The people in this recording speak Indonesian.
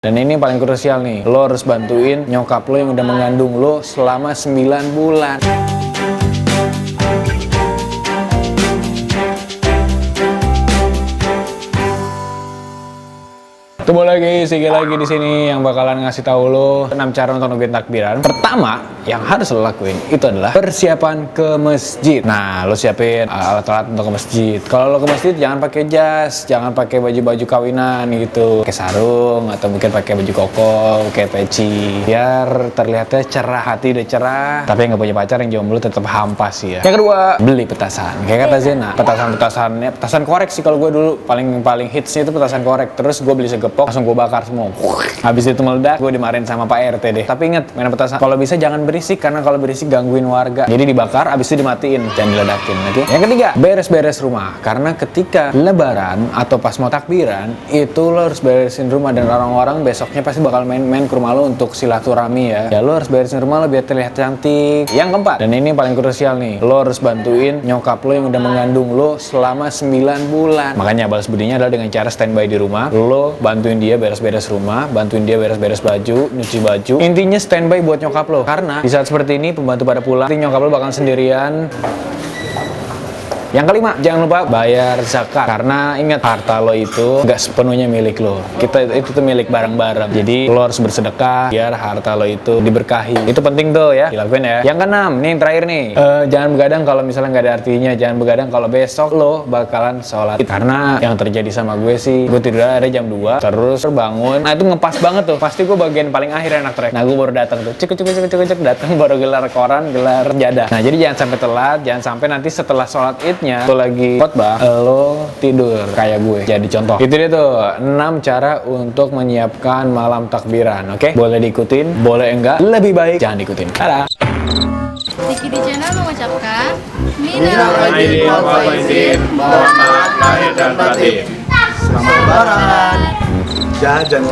Dan ini paling krusial nih, lo harus bantuin nyokap lo yang udah mengandung lo selama 9 bulan. Ketemu lagi, Sigi lagi di sini yang bakalan ngasih tahu lo 6 cara untuk nemuin takbiran. Pertama, yang harus lo lakuin itu adalah persiapan ke masjid. Nah, lo siapin alat-alat untuk ke masjid. Kalau lo ke masjid jangan pakai jas, jangan pakai baju-baju kawinan gitu, pakai sarung atau mungkin pakai baju koko, pakai peci, biar terlihatnya cerah, hati udah cerah. Tapi yang nggak punya pacar, yang jomblo tetap hampas sih ya. Yang kedua, beli petasan. Kayak kata Zena, petasan korek sih kalau gue dulu paling hitsnya itu petasan korek. Terus gue beli segepok, langsung gue bakar semua. Habis itu meledak, gue dimarahin sama Pak RT deh. Tapi inget, main petasan kalau bisa jangan berisik, karena kalau berisik gangguin warga. Jadi dibakar, habis itu dimatiin, jangan diledakin. Oke? Yang ketiga, beres-beres rumah. Karena ketika lebaran atau pas mau takbiran, itu lo harus beresin rumah, dan orang-orang besoknya pasti bakal main-main ke rumah lo untuk silaturahmi ya. Ya lo harus beresin rumah lo biar terlihat cantik. Yang keempat, dan ini paling krusial nih, lo harus bantuin nyokap lo yang udah mengandung lo selama 9 bulan. Makanya balas budinya adalah dengan cara standby di rumah. Lo bantuin dia beres-beres rumah, bantuin dia beres-beres baju, nyuci baju. Intinya standby buat nyokap lo. Karena di saat seperti ini pembantu pada pulang, nanti nyokap lo bakal sendirian. Yang kelima, jangan lupa bayar zakat. Karena ingat, harta lo itu nggak sepenuhnya milik lo. Itu tuh milik bareng-bareng. Jadi lo harus bersedekah biar harta lo itu diberkahi. Itu penting tuh ya, dilakuin ya. Yang keenam, nih yang terakhir nih, jangan begadang kalau misalnya nggak ada artinya. Jangan begadang kalau besok lo bakalan sholat. Karena yang terjadi sama gue sih, gue tidur ada jam 2, terus bangun. Nah itu ngepas banget tuh. Pasti gue bagian paling akhir anak trek. Nah gue baru datang tuh, cek datang baru gelar koran, gelar jadah. Nah jadi jangan sampai telat, jangan sampai nanti setelah sholat lo lagi khotbah, lo tidur kayak gue. Jadi contoh, itu dia tuh 6 cara untuk menyiapkan malam takbiran. Oke? Boleh diikutin, boleh enggak, lebih baik jangan diikutin. Dadah. Sigi di channel mengucapkan Minal aidin wal faizin, mohon maaf lahir dan batin. Selamat Lebaran. Jajan.